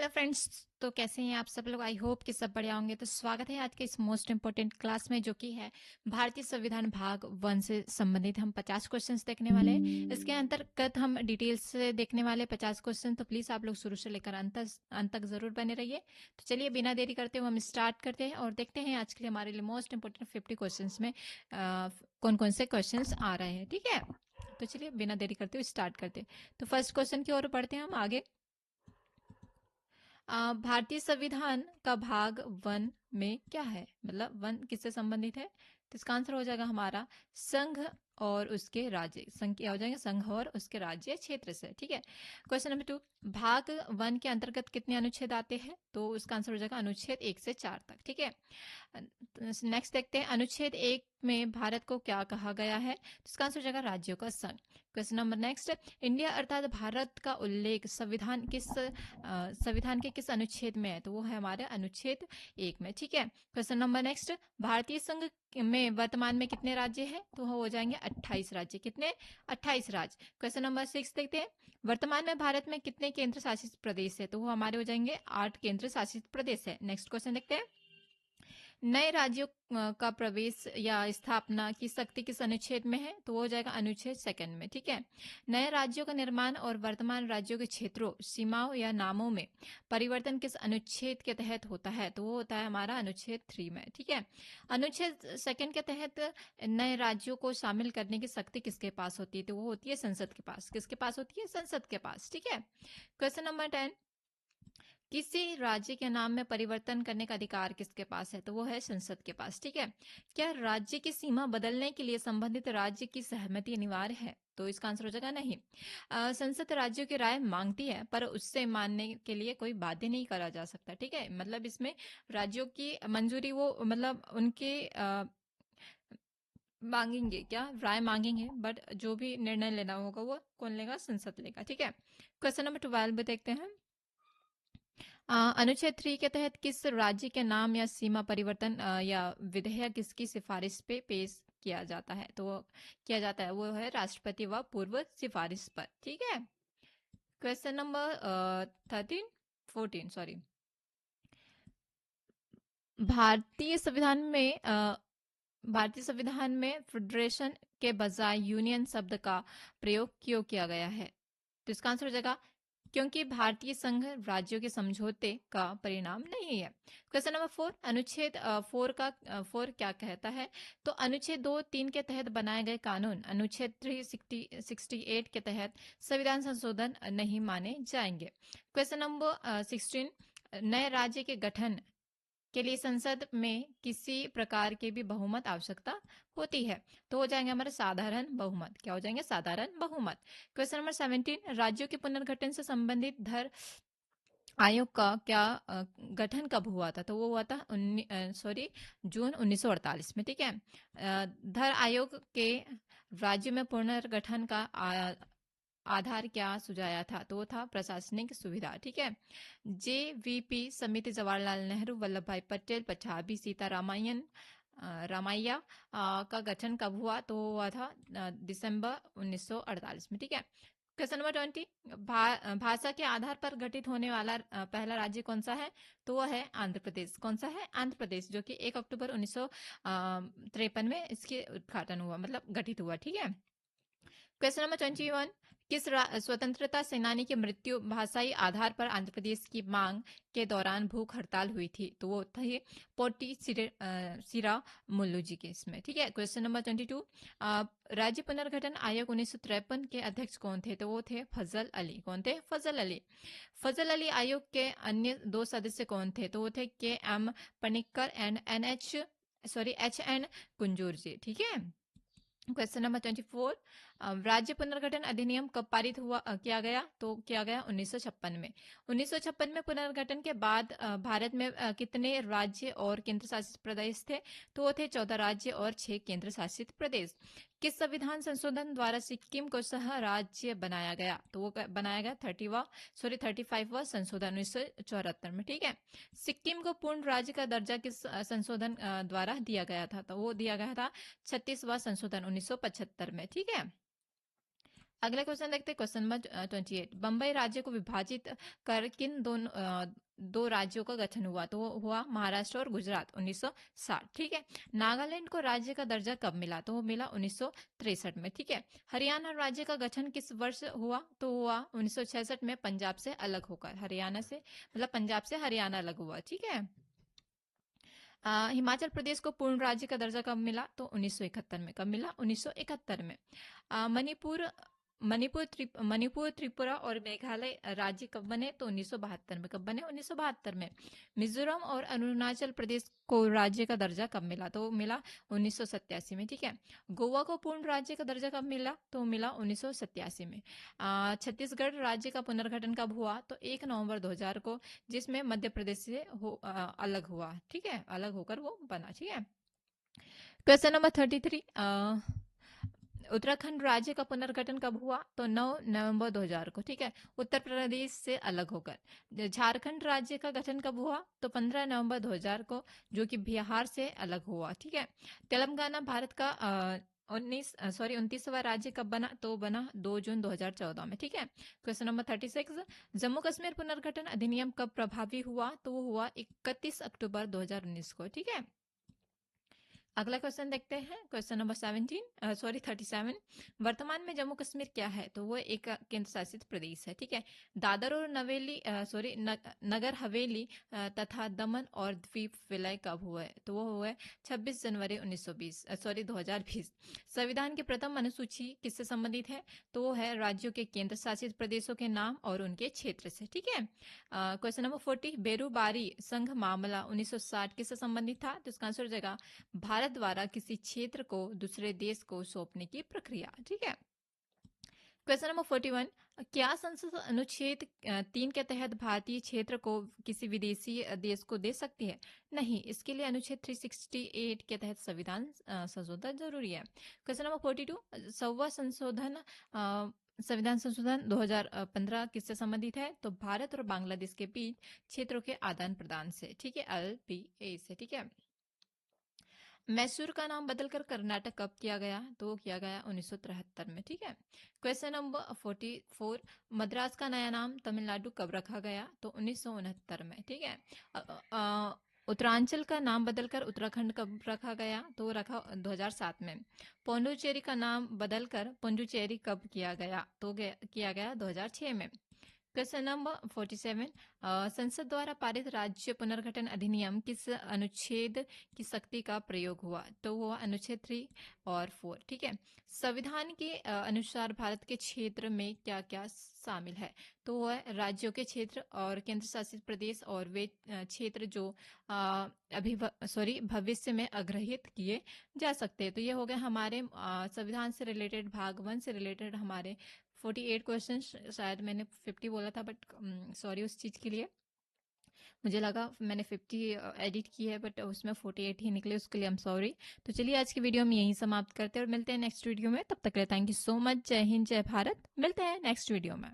Hello friends. तो कैसे हैं आप सब लोग? आई होप कि सब बढ़िया होंगे। तो स्वागत है आज के इस मोस्ट इम्पोर्टेंट क्लास में, जो कि है भारतीय संविधान भाग 1 से संबंधित हम 50 क्वेश्चंस देखने वाले हैं। इसके अंतर्गत हम डिटेल्स से देखने वाले 50 क्वेश्चन। तो प्लीज़ आप लोग शुरू से लेकर अंत तक ज़रूर बने रहिए। तो चलिए बिना देरी करते हुए हम स्टार्ट करते हैं और देखते हैं आज के लिए हमारे लिए मोस्ट इम्पोर्टेंट 50 क्वेश्चन में कौन कौन से क्वेश्चन आ रहे हैं। ठीक है, तो चलिए बिना देरी करते हुए स्टार्ट करते हैं। तो फर्स्ट क्वेश्चन की ओर बढ़ते हैं हम आगे। भारतीय संविधान का भाग 1 में क्या है, मतलब 1 किससे संबंधित है? तो इसका आंसर हो जाएगा हमारा संघ और उसके राज्य। संघ क्या हो जाएंगे? संघ और उसके राज्य क्षेत्र से। ठीक है। क्वेश्चन नंबर 2, भाग 1 के अंतर्गत कितने अनुच्छेद आते हैं? तो उसका आंसर हो जाएगा अनुच्छेद 1 से 4 तक। ठीक है। नेक्स्ट देखते हैं, अनुच्छेद 1 में भारत को क्या कहा गया है? तो इसका आंसर हो जाएगा राज्यों का संघ। क्वेश्चन नंबर नेक्स्ट, इंडिया अर्थात भारत का उल्लेख संविधान के किस अनुच्छेद में है? तो वो है हमारे अनुच्छेद 1 में। ठीक है। क्वेश्चन नंबर नेक्स्ट, भारतीय संघ में वर्तमान में कितने राज्य हैं? तो हो जाएंगे 28 राज्य। कितने? 28 राज्य। क्वेश्चन नंबर 6 देखते हैं, वर्तमान में भारत में कितने केंद्र शासित प्रदेश है? तो वो हमारे हो जाएंगे 8 केंद्र शासित प्रदेश है। नेक्स्ट क्वेश्चन देखते हैं, नए राज्यों का प्रवेश या स्थापना की शक्ति किस अनुच्छेद में है? तो वो हो जाएगा अनुच्छेद 2 में। ठीक है। नए राज्यों का निर्माण और वर्तमान राज्यों के क्षेत्रों, सीमाओं या नामों में परिवर्तन किस अनुच्छेद के तहत होता है? तो वो होता है हमारा अनुच्छेद 3 में। ठीक है। अनुच्छेद 2 के तहत नए राज्यों को शामिल करने की शक्ति किसके पास होती है? तो वो होती है संसद के पास। किसके पास होती है? संसद के पास। ठीक है। क्वेश्चन नंबर 10, किसी राज्य के नाम में परिवर्तन करने का अधिकार किसके पास है? तो वो है संसद के पास। ठीक है। क्या राज्य की सीमा बदलने के लिए संबंधित राज्य की सहमति अनिवार्य है? तो इसका आंसर हो जाएगा नहीं। संसद राज्यों की राय मांगती है, पर उससे मानने के लिए कोई बाध्य नहीं करा जा सकता। ठीक है। मतलब इसमें राज्यों की मंजूरी वो मतलब उनके मांगेंगे, क्या राय मांगेंगे, बट जो भी निर्णय लेना होगा वो कौन लेगा? संसद लेगा। ठीक है। क्वेश्चन नंबर 12 देखते हैं, अनुच्छेद 3 के तहत किस राज्य के नाम या सीमा परिवर्तन या विधेयक किसकी सिफारिश पे पेश किया जाता है? तो किया जाता है वो है राष्ट्रपति व पूर्व सिफारिश पर। ठीक है। क्वेश्चन नंबर 13 14 सॉरी, भारतीय संविधान में फेडरेशन के बजाय यूनियन शब्द का प्रयोग क्यों किया गया है? तो इसका आंसर हो जाएगा क्योंकि भारतीय संघ राज्यों के समझौते का परिणाम नहीं है। क्वेश्चन नंबर 4, अनुच्छेद 4 क्या कहता है? तो अनुच्छेद 2-3 के तहत बनाए गए कानून अनुच्छेद 368 के तहत संविधान संशोधन नहीं माने जाएंगे। क्वेश्चन नंबर 16, नए राज्य के गठन के लिए संसद में किसी प्रकार के भी बहुमत आवश्यकता होती है? तो हो जाएंगे हमारे साधारण बहुमत। क्या हो जाएंगे? साधारण बहुमत। क्वेश्चन नंबर 17, राज्यों के पुनर्गठन से संबंधित धर आयोग का गठन कब हुआ था? तो वो हुआ था जून 1948 में। ठीक है। धर आयोग के राज्य में पुनर्गठन का आधार क्या सुझाया था? तो वो था प्रशासनिक सुविधा। ठीक है। जेवीपी समिति जवाहरलाल नेहरू, वल्लभ भाई पटेल, पट्टाभी रामैया का गठन कब हुआ? तो हुआ था दिसंबर 1948 में। ठीक है। क्वेश्चन नंबर 20, भाषा के आधार पर गठित होने वाला पहला राज्य कौन सा है? तो वो है आंध्र प्रदेश। कौन सा है? आंध्र प्रदेश, जो कि 1 अक्टूबर 1953 में इसके उद्घाटन हुआ, मतलब गठित हुआ। ठीक है। क्वेश्चन नंबर 21, किस स्वतंत्रता सेनानी की मृत्यु भाषाई आधार पर आंध्र प्रदेश की मांग के दौरान भूख हड़ताल हुई थी? तो वो थे पोटी सिरा मुल्लू जी के इसमें। ठीक है। क्वेश्चन नंबर 22, राज्य पुनर्गठन आयोग 1953 के अध्यक्ष कौन थे? तो वो थे फजल अली। कौन थे? फजल अली। फजल अली आयोग के अन्य 2 सदस्य कौन थे? तो वो थे K M Panikkar and H N Kunzru ji. ठीक है। क्वेश्चन नंबर 24, राज्य पुनर्गठन अधिनियम कब पारित किया गया? तो किया गया 1956 में। 1956 में पुनर्गठन के बाद भारत में कितने राज्य और केंद्र शासित प्रदेश थे? तो वो थे 14 राज्य और 6 केंद्र शासित प्रदेश। किस संविधान संशोधन द्वारा सिक्किम को सह राज्य बनाया गया? तो वो बनाया गया 35वां संशोधन 1974 में। ठीक है। सिक्किम को पूर्ण राज्य का दर्जा किस संशोधन द्वारा दिया गया था? तो वो दिया गया था 36वां संशोधन 1975 में। ठीक है। अगला क्वेश्चन देखते हैं, क्वेश्चन नंबर 28। बम्बई राज्य को विभाजित कर किन दो राज्यों का गठन हुआ? तो वो हुआ महाराष्ट्र और गुजरात, 1960। ठीक है। नागालैंड को राज्य का दर्जा कब मिला? तो वो मिला 1963 में। ठीक है। हरियाणा राज्य का गठन किस वर्ष हुआ? तो हुआ 1966 में, पंजाब से अलग होकर। हरियाणा से मतलब पंजाब से हरियाणा अलग हुआ। ठीक है। हिमाचल प्रदेश को पूर्ण राज्य का दर्जा कब मिला? तो 1971 में। कब मिला? 1971 में। मणिपुर मणिपुर, त्रिपुरा और मेघालय राज्य कब बने? तो 1972 में। कब बने? 1972 में। मिजोरम और अरुणाचल प्रदेश को राज्य का दर्जा कब मिला? तो मिला 1987 में। ठीक है। गोवा को पूर्ण राज्य का दर्जा कब मिला? तो मिला 1987 में। छत्तीसगढ़ राज्य का पुनर्गठन कब हुआ? तो 1 नवंबर 2000 को, जिसमें मध्य प्रदेश से अलग हुआ। ठीक है। अलग होकर वो बना। ठीक है। Question number 33। उत्तराखंड राज्य का पुनर्गठन कब हुआ? तो 9 नवंबर 2000 को। ठीक है। उत्तर प्रदेश से अलग होकर। झारखंड राज्य का गठन कब हुआ? तो 15 नवंबर 2000 को, जो कि बिहार से अलग हुआ। ठीक है। तेलंगाना भारत का 29वां राज्य कब बना? तो बना 2 जून 2014 में। ठीक है। Question number 36। जम्मू कश्मीर पुनर्गठन अधिनियम कब प्रभावी हुआ? तो वो हुआ 31 अक्टूबर 2019 को। ठीक है। अगला क्वेश्चन देखते हैं, क्वेश्चन नंबर 37। वर्तमान में जम्मू कश्मीर क्या है? तो वो एक केंद्र शासित प्रदेश है। ठीक है। दादर और नगर हवेली तथा दमन और द्वीप विलय कब हुआ है? तो वो हुआ है 26 जनवरी 2020। संविधान की प्रथम अनुसूची किससे संबंधित है? तो वो है राज्यों के केंद्र शासित प्रदेशों के नाम और उनके क्षेत्र से। ठीक है। Question number 40। बेरूबारी संघ मामला 1960 किससे संबंधित था? तो इसका आंसर हो जाएगा भारत द्वारा किसी क्षेत्र को दूसरे देश को सौंपने की प्रक्रिया। ठीक है। Question number 41। क्या संसद अनुच्छेद 3 के तहत भारतीय क्षेत्र को किसी विदेशी देश को दे सकती है? नहीं, इसके लिए अनुच्छेद 368 के तहत संविधान संशोधन जरूरी है। Question number 42। संविधान संशोधन 2015 किससे संबंधित है? तो भारत और बांग्लादेश के बीच क्षेत्रों के आदान प्रदान से। ठीक है। LPA से। ठीक है। मैसूर का नाम बदलकर कर्नाटक कब किया गया? तो किया गया 1973 में। ठीक है। Question number 44। मद्रास का नया नाम तमिलनाडु कब रखा गया? तो 1969 में। ठीक है। उत्तरांचल का नाम बदलकर उत्तराखंड कब रखा गया? तो रखा 2007 में। पौंडुचेरी का नाम बदलकर पुंडुचेरी कब किया गया? तो किया गया 2006 में। Question number 47। संसद द्वारा पारित राज्य पुनर्गठन अधिनियम किस अनुच्छेद की शक्ति का प्रयोग हुआ? तो वो अनुच्छेद 3 और 4। ठीक है। संविधान के अनुसार भारत के क्षेत्र में क्या क्या शामिल है? तो वो है राज्यों के क्षेत्र और केंद्र शासित प्रदेश और वे क्षेत्र जो भविष्य में अग्रहित किए जा सकते हैं। तो ये हो गए हमारे संविधान से रिलेटेड, भाग 1 से रिलेटेड हमारे 48 क्वेश्चन। शायद मैंने 50 बोला था, बट सॉरी उस चीज़ के लिए। मुझे लगा मैंने 50 एडिट की है, बट उसमें 48 ही निकले, उसके लिए आई एम सॉरी। तो चलिए आज की वीडियो हम यहीं समाप्त करते हैं और मिलते हैं नेक्स्ट वीडियो में। तब तक के लिए थैंक यू सो मच। जय हिंद, जय भारत। मिलते हैं नेक्स्ट वीडियो में।